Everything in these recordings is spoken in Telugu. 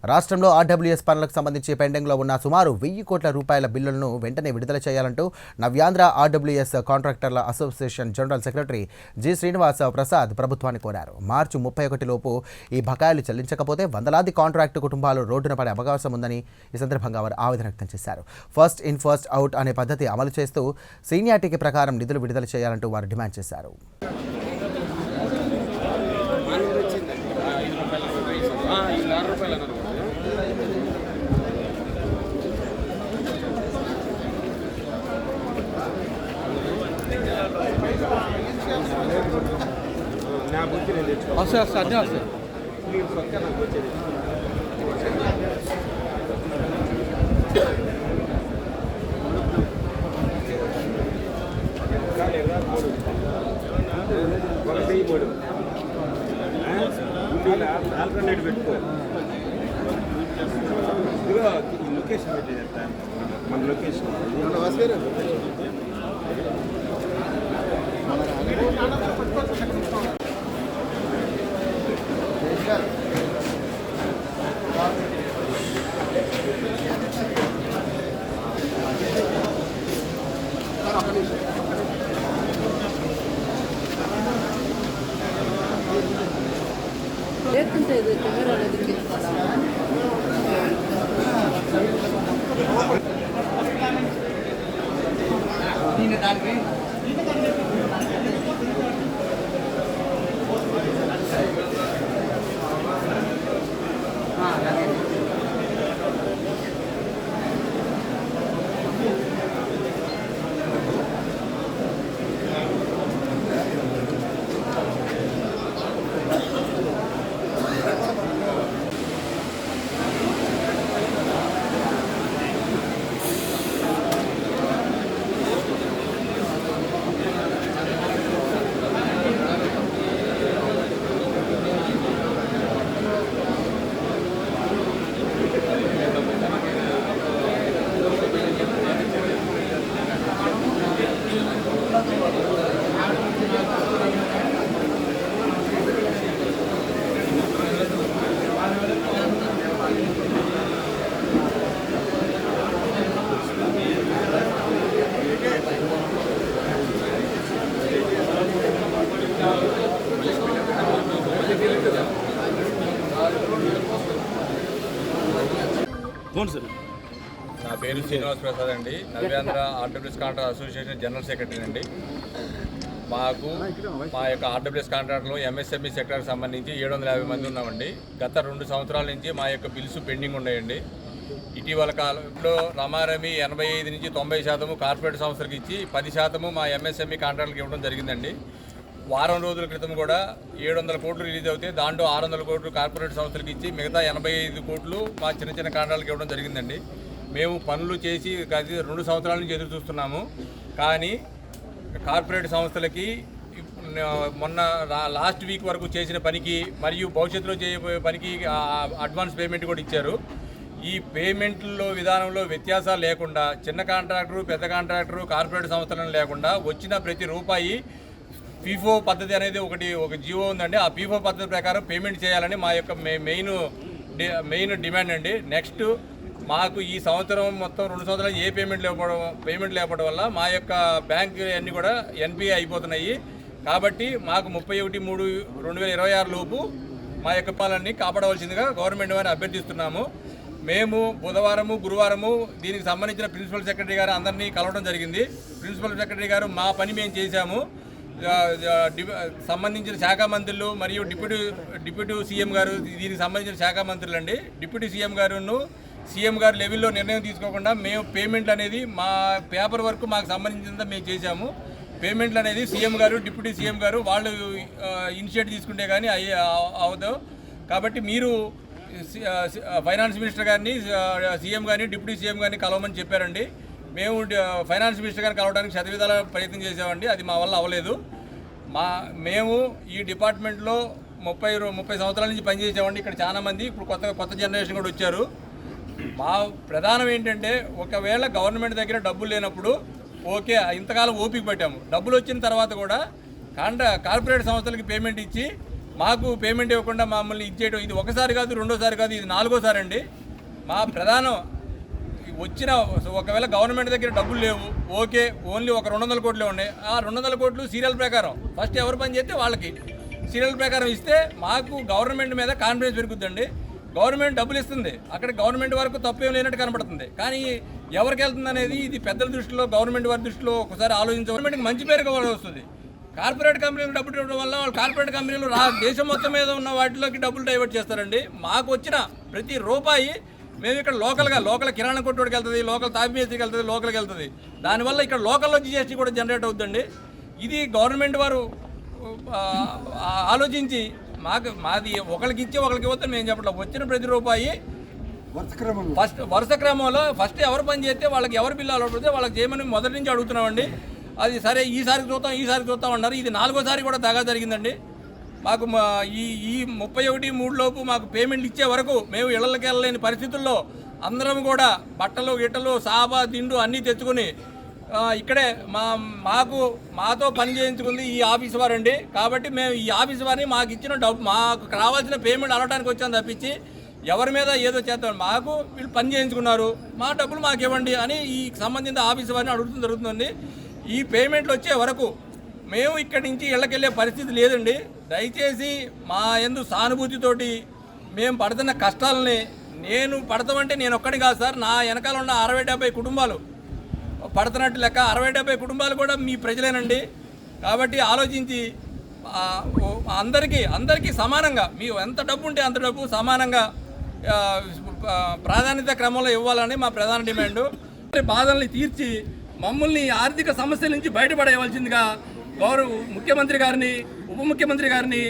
రాష్ట్రంలో ఆర్డబ్ల్యూఎస్ పనులకు సంబంధించి పెండింగ్లో ఉన్న సుమారు 1000 కోట్ల రూపాయల బిల్లులను వెంటనే విడుదల చేయాలంటూ నవ్యాంధ్ర ఆర్డబ్ల్యూఎస్ కాంట్రాక్టర్ల association general secretary G Srinivasa Prasad ప్రభుత్వాన్ని కోరారు. మార్చి 31 లోపు ఈ బకాయిలు చెల్లించకపోతే వందలాది కాంట్రాక్టు కుటుంబాలు రోడ్డున పడే అవకాశం ఉందని ఈ సందర్భంగా వారు ఆవేదన వ్యక్తం చేశారు. ఫస్ట్ ఇన్ ఫస్ట్ అవుట్ అనే పద్ధతి అమలు చేస్తూ సీనియారిటీ ప్రకారం నిధులు విడుదల చేయాలంటూ వారు డిమాండ్ చేశారు. ఆల్టర్నేట్ పెట్టుకో లొకేషన్ పెట్టేది మన లొకేషన్ లేకుంటే ఇది కెమెరా దగ్గరికి నా పేరు శ్రీనివాస్ ప్రసాద్ అండి. Navyandhra RWS contract association general secretary అండి. మా యొక్క ఆర్డబ్ల్యూఎస్ కాంట్రాక్ట్లో ఎంఎస్ఎంఈ సెక్టర్కి సంబంధించి 750 మంది ఉన్నామండి. గత 2 సంవత్సరాల నుంచి మా యొక్క బిల్స్ పెండింగ్ ఉన్నాయండి. ఇటీవల కాలంలో రమారమి 85 నుంచి 90% కార్పొరేట్ సంస్థలకు ఇచ్చి 10% మా ఎంఎస్ఎంఈ కాంట్రాక్ట్కి ఇవ్వడం జరిగిందండి. వారం రోజుల క్రితం కూడా 700 కోట్లు రిలీజ్ అవుతే దాంట్లో 600 కోట్లు కార్పొరేట్ సంస్థలకు ఇచ్చి మిగతా 85 కోట్లు మా చిన్న చిన్న కాంట్రాక్ట్కి ఇవ్వడం జరిగిందండి. మేము పనులు చేసి 2 సంవత్సరాల నుంచి ఎదురు చూస్తున్నాము. కానీ కార్పొరేట్ సంస్థలకి మొన్న లాస్ట్ వీక్ వరకు చేసిన పనికి మరియు భవిష్యత్తులో చేయబోయే పనికి అడ్వాన్స్ పేమెంట్ కూడా ఇచ్చారు. ఈ పేమెంట్లో విధానంలో వ్యత్యాసాలు లేకుండా చిన్న కాంట్రాక్టరు పెద్ద కాంట్రాక్టరు కార్పొరేట్ సంస్థలను లేకుండా వచ్చిన ప్రతి రూపాయి పీఫో పద్ధతి అనేది ఒక జీవో ఉందండి. ఆ పీఫో పద్ధతి ప్రకారం పేమెంట్ చేయాలని మా యొక్క మెయిన్ డిమాండ్ అండి. నెక్స్ట్ మాకు ఈ సంవత్సరం మొత్తం 2 సంవత్సరాలు ఏ పేమెంట్ లేకపోవడం వల్ల మా యొక్క బ్యాంక్ అన్నీ కూడా ఎన్పిఏ అయిపోతున్నాయి. కాబట్టి మాకు 31/3/2026 లోపు మా యొక్క పాలన్నీ కాపాడవలసిందిగా గవర్నమెంట్ వారిని అభ్యర్థిస్తున్నాము. మేము బుధవారము గురువారము దీనికి సంబంధించిన ప్రిన్సిపల్ సెక్రటరీ గారు అందరినీ కలవడం జరిగింది. ప్రిన్సిపల్ సెక్రటరీ గారు మా పని మేము చేశాము. సంబంధించిన శాఖ మంత్రులు మరియు డిప్యూటీ సీఎం గారు దీనికి సంబంధించిన శాఖ మంత్రులు అండి. డిప్యూటీ సీఎం గారును సీఎం గారు లెవెల్లో నిర్ణయం తీసుకోకుండా మేము పేమెంట్లు అనేది మా పేపర్ వర్క్ మాకు సంబంధించినంత మేము చేశాము. పేమెంట్లు అనేది సీఎం గారు డిప్యూటీ సీఎం గారు వాళ్ళు ఇనిషియేటివ్ తీసుకుంటే కానీ అవదు. కాబట్టి మీరు ఫైనాన్స్ మినిస్టర్ గారిని సీఎం గారిని డిప్యూటీ సీఎం గారిని కలవమని చెప్పారండి. మేము ఫైనాన్స్ మినిస్టర్ గారిని కలవడానికి శతవిధాల ప్రయత్నం చేసామండి. అది మా వల్ల అవ్వలేదు. మేము ఈ డిపార్ట్మెంట్లో 30 సంవత్సరాల నుంచి పనిచేసామండి. ఇక్కడ చాలామంది ఇప్పుడు కొత్త జనరేషన్ కూడా వచ్చారు. మా ప్రధానం ఏంటంటే ఒకవేళ గవర్నమెంట్ దగ్గర డబ్బులు లేనప్పుడు ఓకే ఇంతకాలం ఓపిక పట్టాము. డబ్బులు వచ్చిన తర్వాత కూడా కార్పొరేట్ సంస్థలకి పేమెంట్ ఇచ్చి మాకు పేమెంట్ ఇవ్వకుండా మమ్మల్ని ఇచ్చేయడం ఇది ఒకసారి కాదు, రెండోసారి కాదు, ఇది 4వ అండి. మా ప్రధానం వచ్చిన ఒకవేళ గవర్నమెంట్ దగ్గర డబ్బులు లేవు, ఓకే, ఓన్లీ ఒక 200 కోట్లే ఉన్నాయి. ఆ 200 కోట్లు సీరియల్ ప్రకారం ఫస్ట్ ఎవరు పని చేస్తే వాళ్ళకి సీరియల్ ప్రకారం ఇస్తే మాకు గవర్నమెంట్ మీద కాన్ఫిడెన్స్ పెరుగుతుందండి. గవర్నమెంట్ డబ్బులు ఇస్తుంది, అక్కడ గవర్నమెంట్ వరకు తప్పేం లేనట్టు కనబడుతుంది. కానీ ఎవరికి వెళ్తుంది అనేది ఇది పెద్దల దృష్టిలో, గవర్నమెంట్ వారి దృష్టిలో ఒకసారి ఆలోచించే గవర్నమెంట్కి మంచి పేరు వస్తుంది. కార్పొరేట్ కంపెనీలు డబ్బులు ఇవ్వడం వల్ల వాళ్ళు కార్పొరేట్ కంపెనీలు దేశం మొత్తం మీద ఉన్న వాటిలోకి డబ్బులు డైవర్ట్ చేస్తారండి. మాకు వచ్చిన ప్రతి రూపాయి మేము ఇక్కడ లోకల్ కిరాణా కొట్టుడికి వెళ్తుంది, లోకల్ తాపిమేస్త్రికి వెళ్తుంది, లోకల్కి వెళ్తుంది. దానివల్ల ఇక్కడ లోకల్లో జిఎస్టీ కూడా జనరేట్ అవుతుందండి. ఇది గవర్నమెంట్ వారు ఆలోచించి మాది ఒకరికి ఇచ్చి ఒకరికి ఇవ్వద్దని మేము చెప్పట్లేదు. వచ్చిన ప్రతి రూపాయి వరుస క్రమంలో ఫస్ట్ ఎవరు పని చేస్తే వాళ్ళకి ఎవరు బిల్లు అలవడితే వాళ్ళకి చేయమని మొదటి నుంచి అడుగుతున్నామండి. అది సరే ఈసారికి చూస్తాం అన్నారు. ఇది 4వ కూడా దాగా జరిగిందండి. మాకు ఈ 31/3 లోపు మాకు పేమెంట్లు ఇచ్చే వరకు మేము ఇళ్లకి వెళ్ళలేని పరిస్థితుల్లో అందరం కూడా బట్టలు గిట్టలు సాబా దిండు అన్నీ తెచ్చుకొని ఇక్కడే మాతో పని చేయించుకుంది ఈ ఆఫీస్ వారండి. కాబట్టి మేము ఈ ఆఫీస్ వారిని మాకు ఇచ్చిన డబ్బు మాకు రావాల్సిన పేమెంట్ అలవడానికి వచ్చాను తప్పించి ఎవరి మీద ఏదో చేస్తాం. మాకు వీళ్ళు పని చేయించుకున్నారు, మా డబ్బులు మాకు ఇవ్వండి అని ఈ సంబంధిత ఆఫీస్ వారిని అడుగుతుంది జరుగుతుంది. ఈ పేమెంట్లు వచ్చే వరకు మేము ఇక్కడి నుంచి ఇళ్ళకెళ్ళే పరిస్థితి లేదండి. దయచేసి మా యందు సానుభూతితోటి మేము పడుతున్న కష్టాలని, నేను పడతామంటే నేను ఒక్కడి కాదు సార్, నా వెనకాల ఉన్న 60-70 కుటుంబాలు పడుతున్నట్టు లెక్క. 60-70 కుటుంబాలు కూడా మీ ప్రజలేనండి. కాబట్టి ఆలోచించి అందరికీ సమానంగా మీ ఎంత డబ్బు ఉంటే అంత డబ్బు సమానంగా ప్రాధాన్యత క్రమంలో ఇవ్వాలని మా ప్రధాన డిమాండు. బాధల్ని తీర్చి మమ్మల్ని ఆర్థిక సమస్యల నుంచి బయటపడేయవలసిందిగా ముఖ్యమంత్రి గారిని, ఉప ముఖ్యమంత్రి గారిని,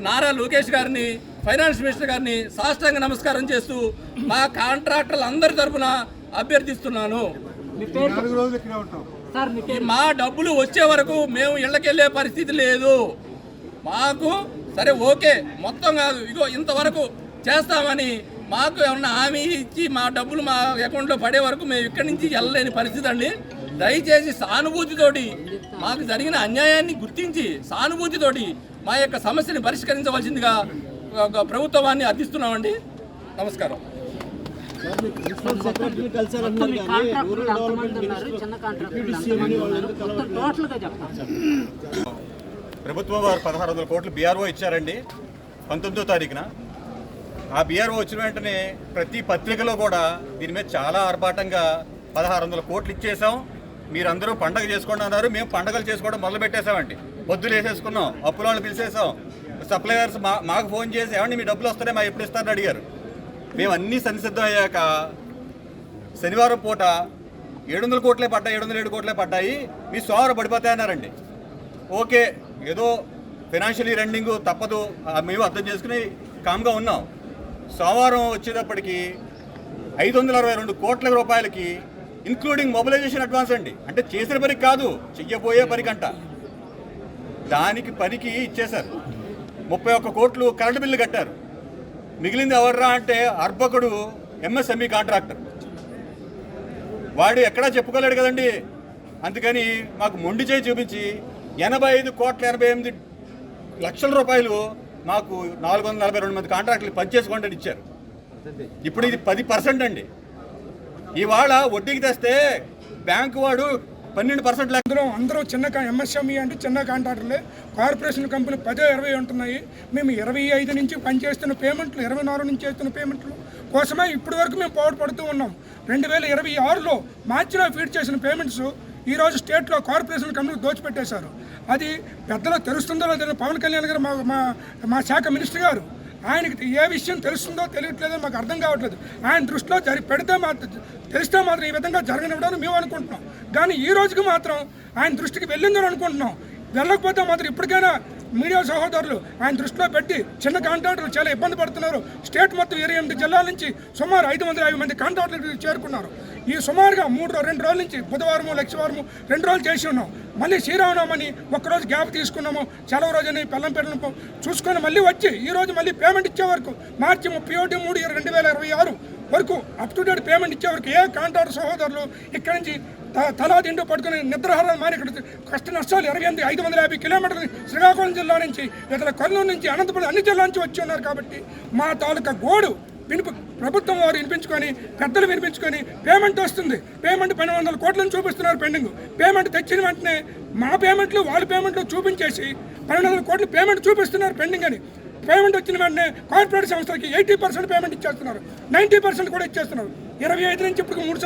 నారా లోకేష్ గారిని, ఫైనాన్స్ మినిస్టర్ గారిని సాష్టాంగ నమస్కారం చేస్తూ మా కాంట్రాక్టర్లు అందరి తరఫున అభ్యర్థిస్తున్నాను. మా డబ్బులు వచ్చే వరకు మేము ఇళ్ళకెళ్ళే పరిస్థితి లేదు. మాకు సరే ఓకే మొత్తం కాదు, ఇగో ఇంతవరకు చేస్తామని మాకు ఏమన్నా హామీ ఇచ్చి మా డబ్బులు మా అకౌంట్లో పడే వరకు మేము ఇక్కడి నుంచి వెళ్ళలేని పరిస్థితి అండి. దయచేసి సానుభూతితోటి మాకు జరిగిన అన్యాయాన్ని గుర్తించి సానుభూతితోటి మా యొక్క సమస్యని పరిష్కరించవలసిందిగా ప్రభుత్వాన్ని అర్థిస్తున్నామండి. నమస్కారం. ప్రభుత్వం వారు 1600 కోట్లు బీఆర్ఓ ఇచ్చారండి 19వ తారీఖున. ఆ బీఆర్ఓ వచ్చిన వెంటనే ప్రతి పత్రికలో కూడా దీని మీద చాలా ఆర్భాటంగా 1600 కోట్లు ఇచ్చేసాం, మీరందరూ పండగ చేసుకోండి అన్నారు. మేము పండగలు చేసుకోవడం మొదలు పెట్టేశామండి. పొద్దులు వేసేసుకున్నాం, అప్పుల వాళ్ళు పిలిచేసాం. సప్లయర్స్ మాకు ఫోన్ చేసి ఏమండి మీ డబ్బులు వస్తారే, మా ఎప్పుడు ఇస్తారని అడిగారు. మేము అన్నీ సంసిద్ధం అయ్యాక శనివారం పూట 700 కోట్లే పడ్డాయి, 707 కోట్లే పడ్డాయి, మీ సోమవారం పడిపోతాయి అన్నారండి. ఓకే, ఏదో ఫైనాన్షియల్ ఇయర్ ఎండింగ్ తప్పదు, మేము అర్థం చేసుకుని కామ్గా ఉన్నాం. సోమవారం వచ్చేటప్పటికి 562 కోట్ల రూపాయలకి ఇంక్లూడింగ్ మొబిలైజేషన్ అడ్వాన్స్ అండి. అంటే చేసిన పనికి కాదు, చెయ్యబోయే పనికంట. దానికి పనికి ఇచ్చేశారు. 31 కోట్లు కరెంటు బిల్లు కట్టారు. మిగిలింది ఎవర్రా అంటే అర్భకుడు ఎంఎస్ఎంఈ కాంట్రాక్టర్. వాడు ఎక్కడా చెప్పుకోలేడు కదండి. అందుకని మాకు మొండి చేయి చూపించి 85,88 లక్షల రూపాయలు మాకు 442 మంది కాంట్రాక్టులు పనిచేసుకోండి అని ఇచ్చారు. ఇప్పుడు ఇది 10% అండి. ఇవాళ వడ్డీకి తెస్తే బ్యాంకు వాడు 12%. అందరూ చిన్న ఎంఎస్ఎంఈ అంటే చిన్న కాంట్రాక్టర్లే. కార్పొరేషన్ కంపెనీ 10-20 ఉంటున్నాయి. మేము 25 నుంచి పనిచేస్తున్న పేమెంట్లు, 24 నుంచి చేస్తున్న పేమెంట్లు కోసమే ఇప్పటి వరకు మేము పడుతూ ఉన్నాం. 2026లో మార్చిలో ఫీడ్ చేసిన పేమెంట్స్ ఈరోజు స్టేట్లో కార్పొరేషన్ కంపెనీ దోచిపెట్టేశారు. అది పెద్దలో తెలుస్తుందో లేదో పవన్ కళ్యాణ్ గారు మా శాఖ మినిస్టర్ గారు, ఆయనకి ఏ విషయం తెలుస్తుందో తెలియట్లేదో మాకు అర్థం కావట్లేదు. ఆయన దృష్టిలో తెలిస్తే మాత్రం ఈ విధంగా జరగనివ్వడానికి మేము అనుకుంటున్నాం. కానీ ఈ రోజుకి మాత్రం ఆయన దృష్టికి వెళ్ళిందని అనుకుంటున్నాం. వెళ్ళకపోతే మాత్రం ఇప్పటికైనా మీడియా సహోదరులు ఆయన దృష్టిలో పెట్టి చిన్న కాంట్రాక్టర్లు చాలా ఇబ్బంది పడుతున్నారు. స్టేట్ మొత్తం 28 జిల్లాల నుంచి సుమారు 550 మంది కాంట్రాక్టర్లు చేరుకున్నారు. ఈ సుమారుగా 2 రోజుల నుంచి బుధవారము లక్షవారము 2 రోజులు చేసి ఉన్నాం. మళ్ళీ శ్రీరామనవమని ఒక్కరోజు గ్యాప్ తీసుకున్నాము, సెలవు రోజుని పెళ్ళంపేటను చూసుకొని మళ్ళీ వచ్చి ఈరోజు మళ్ళీ పేమెంట్ ఇచ్చే వరకు మార్చి 31/3/2026 వరకు అప్ టు డేట్ పేమెంట్ ఇచ్చే వరకు ఏ కాంట్రాక్టర్ సహోదరులు ఇక్కడి నుంచి తలా తింటూ పట్టుకుని నిద్రాహారాలు మారి ఇక్కడ కష్ట నష్టాలు 550 కిలోమీటర్లు శ్రీకాకుళం జిల్లా నుంచి ఇతర కర్నూలు నుంచి అనంతపురం అన్ని జిల్లాల నుంచి వచ్చి ఉన్నారు కాబట్టి మా తాలూకా గోడు ప్రభుత్వం వారు వినిపించుకొని పెద్దలు వినిపించుకొని పేమెంట్ వస్తుంది. పేమెంట్ 1200 కోట్లను చూపిస్తున్నారు పెండింగ్. పేమెంట్ తెచ్చిన వెంటనే మా పేమెంట్లు వాళ్ళ పేమెంట్లు చూపించేసి 1200 కోట్లు పేమెంట్ చూపిస్తున్నారు పెండింగ్ అని. పేమెంట్ వచ్చిన వెంటనే కార్పొరేట్ సంస్థలకి 80% పేమెంట్ ఇచ్చేస్తున్నారు, 90% కూడా ఇచ్చేస్తున్నారు. 25 నుంచి ఇప్పుడు 3